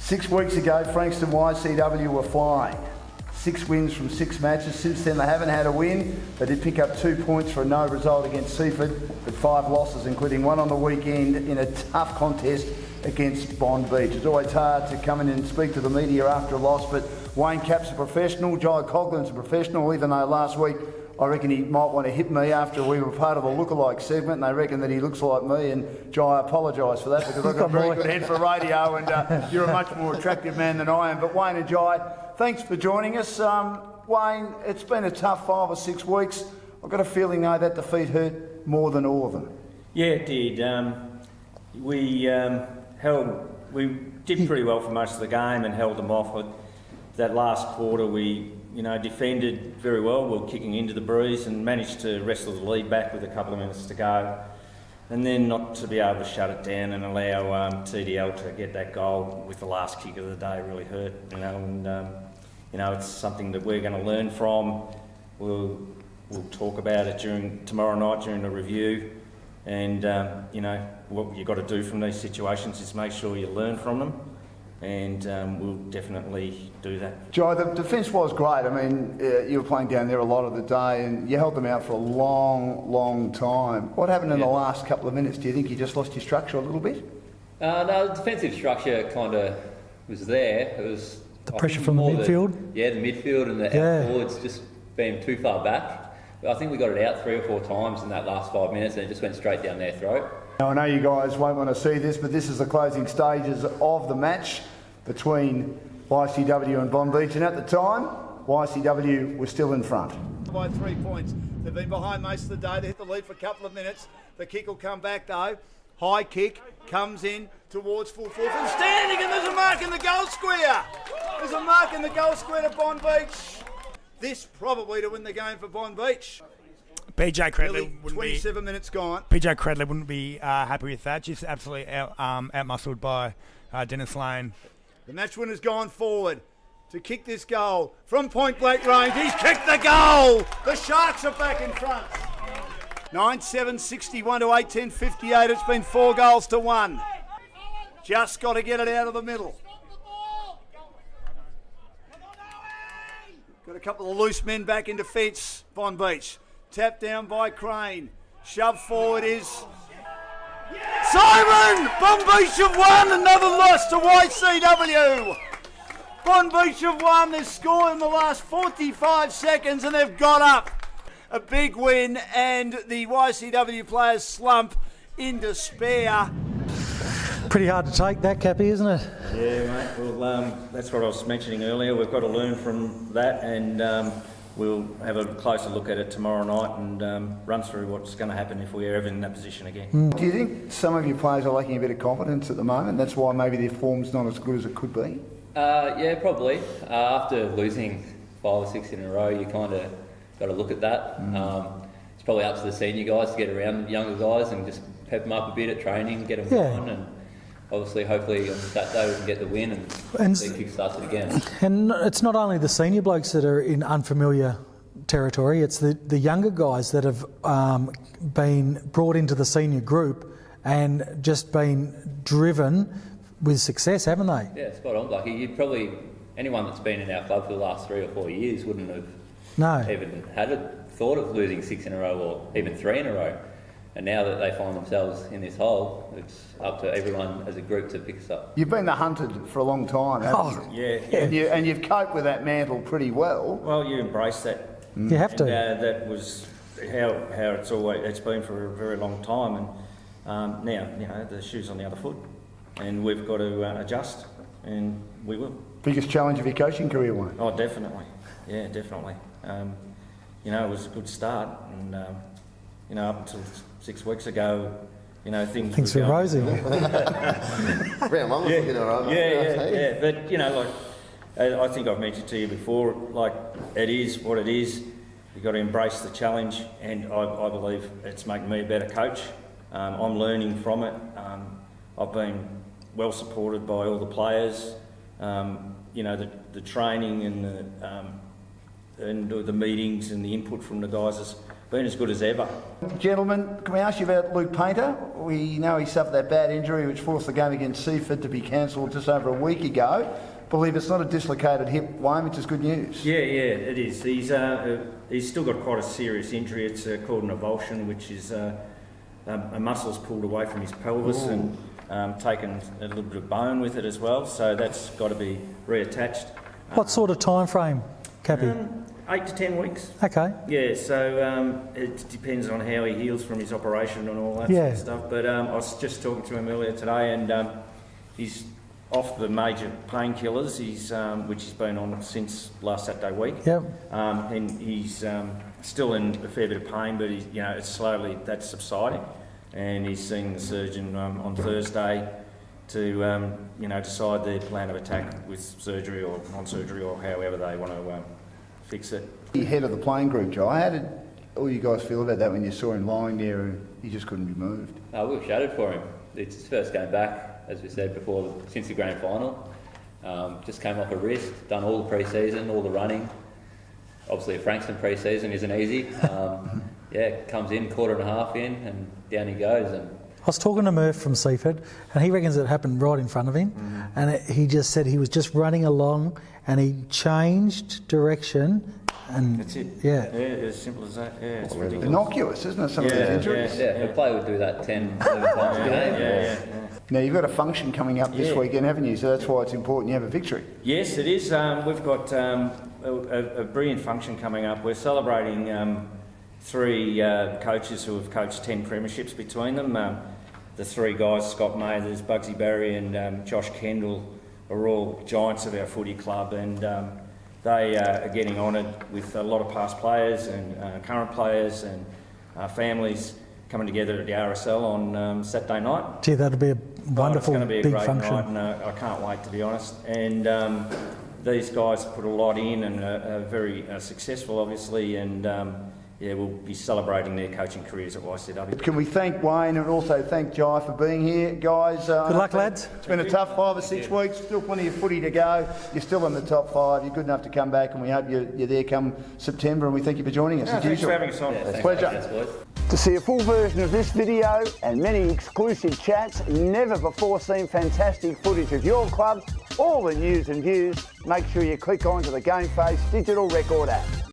6 weeks ago, Frankston YCW were flying. 6 wins from 6 matches. Since then, they haven't had a win. They did pick up 2 points for a no result against Seaford, but 5 losses, including one on the weekend in a tough contest against Bond Beach. It's always hard to come in and speak to the media after a loss, but Wayne Capp's a professional, Jie Coghlan's a professional, even though last week I reckon he might want to hit me after we were part of a lookalike segment, and they reckon that he looks like me, and Jie, I apologise for that because I've got a very good head for radio, and you're a much more attractive man than I am. But Wayne and Jie, thanks for joining us. Wayne, it's been a tough 5 or 6 weeks. I've got a feeling, though, that defeat hurt more than all of them. Yeah, it did. We did pretty well for most of the game and held them off. That last quarter, we defended very well. We were kicking into the breeze and managed to wrestle the lead back with a couple of minutes to go. And then not to be able to shut it down and allow TDL to get that goal with the last kick of the day really hurt. It's something that we're going to learn from. We'll talk about it tomorrow night during the review. And what you've got to do from these situations is make sure you learn from them. And we'll definitely do that. Jie, the defence was great. I mean, you were playing down there a lot of the day and you held them out for a long, long time. What happened in the last couple of minutes? Do you think you just lost your structure a little bit? No, the defensive structure kind of was there. It was the pressure from the midfield? The midfield and the out forwards just being too far back. But I think we got it out 3 or 4 times in that last 5 minutes and it just went straight down their throat. Now, I know you guys won't want to see this, but this is the closing stages of the match between YCW and Bond Beach, and at the time, YCW was still in front. By 3 points. They've been behind most of the day. They hit the lead for a couple of minutes. The kick will come back though. High kick comes in towards full forward and standing, and there's a mark in the goal square. There's a mark in the goal square to Bond Beach. This probably to win the game for Bond Beach. PJ Credley wouldn't 27 minutes gone. PJ Credley wouldn't be happy with that. Just absolutely out-muscled by Dennis Lane. The match winner's gone forward to kick this goal from point blank range. He's kicked the goal. The Sharks are back in front. 9-7, 61 to 8-10, 58. It's been 4 goals to 1. Just got to get it out of the middle. Got a couple of loose men back in defence. Bond Beach. Tapped down by Crane. Shoved forward is Simon! Bond Beach have won. Another loss to YCW. Bond Beach have won. They've scored in the last 45 seconds and they've got up. A big win, and the YCW players slump in despair. Pretty hard to take that, Cappy, isn't it? Yeah, mate. Well, that's what I was mentioning earlier. We've got to learn from that, and we'll have a closer look at it tomorrow night and run through what's going to happen if we're ever in that position again. Do you think some of your players are lacking a bit of confidence at the moment? That's why maybe their form's not as good as it could be? Yeah, probably. After losing 5 or 6 in a row, you kind of got to look at that. It's probably up to the senior guys to get around younger guys and just pep them up a bit at training, get them going, and obviously, hopefully on Saturday we can get the win and kick starts it again. And it's not only the senior blokes that are in unfamiliar territory, it's the younger guys that have been brought into the senior group and just been driven with success, haven't they? Yeah, spot on. Like anyone that's been in our club for the last 3 or 4 years wouldn't have even had a thought of losing 6 in a row or even 3 in a row. And now that they find themselves in this hole, it's up to everyone as a group to pick us up. You've been the hunted for a long time, haven't you? Yeah. And you've coped with that mantle pretty well. Well, you embrace that. You have to. That was how it's been for a very long time. And now, the shoe's on the other foot. And we've got to adjust, and we will. Biggest challenge of your coaching career, Wayne? Oh, definitely. Yeah, definitely. It was a good start, and up until 6 weeks ago, things were rosy. Round 1 was looking all right. Yeah. But I think I've mentioned to you before, it is what it is. You've got to embrace the challenge, and I believe it's making me a better coach. I'm learning from it. I've been well supported by all the players. The training and the meetings and the input from the guys been as good as ever. Gentlemen, can we ask you about Luke Painter? We know he suffered that bad injury which forced the game against Seaford to be cancelled just over a week ago. Believe it's not a dislocated hip, Wayne, which is good news. Yeah, it is. He's still got quite a serious injury. It's called an avulsion, which is a muscle's pulled away from his pelvis and taken a little bit of bone with it as well. So that's got to be reattached. What sort of time frame, Cappy? 8 to 10 weeks. Okay. Yeah, so it depends on how he heals from his operation and all that sort of stuff. But I was just talking to him earlier today, and he's off the major painkillers, which he's been on since last Saturday week. Yep. And he's still in a fair bit of pain, but it's slowly that's subsiding. And he's seeing the surgeon on Thursday to decide their plan of attack with surgery or non-surgery or however they want to fix it. The head of the playing group, Joe. How did all you guys feel about that when you saw him lying there and he just couldn't be moved? We were shattered for him. It's his first game back, as we said before, since the grand final. Just came off a wrist, done all the pre-season, all the running. Obviously a Frankston pre-season isn't easy. Comes in, quarter and a half in, and down he goes. And I was talking to Murph from Seaford, and he reckons it happened right in front of him. And he just said he was just running along, and he changed direction. And that's it. Yeah, as simple as that. Yeah, it's ridiculous. Innocuous, isn't it? Some of these injuries. a player would do that 10, 11 times a game. Now you've got a function coming up this weekend, haven't you? So that's why it's important you have a victory. Yes, it is. We've got a brilliant function coming up. We're celebrating 3 coaches who have coached 10 premierships between them. The 3 guys, Scott Mathers, Bugsy Barry and Josh Kendall, are all giants of our footy club, and they are getting honoured with a lot of past players and current players and families coming together at the RSL on Saturday night. Gee, that'd be a wonderful it's going to be a big great function. night, and I can't wait, to be honest. And these guys put a lot in and are very successful, obviously, and we'll be celebrating their coaching careers at YCW. Can we thank Wayne and also thank Jai for being here, guys? Good luck, lads. It's been a tough 5 or 6 weeks. Still plenty of footy to go. You're still in the top 5. You're good enough to come back, and we hope you're there come September. And we thank you for joining us. Thanks for having us on. Pleasure. To see a full version of this video and many exclusive chats, never before seen fantastic footage of your club, all the news and views, make sure you click onto the GameFace Digital Record app.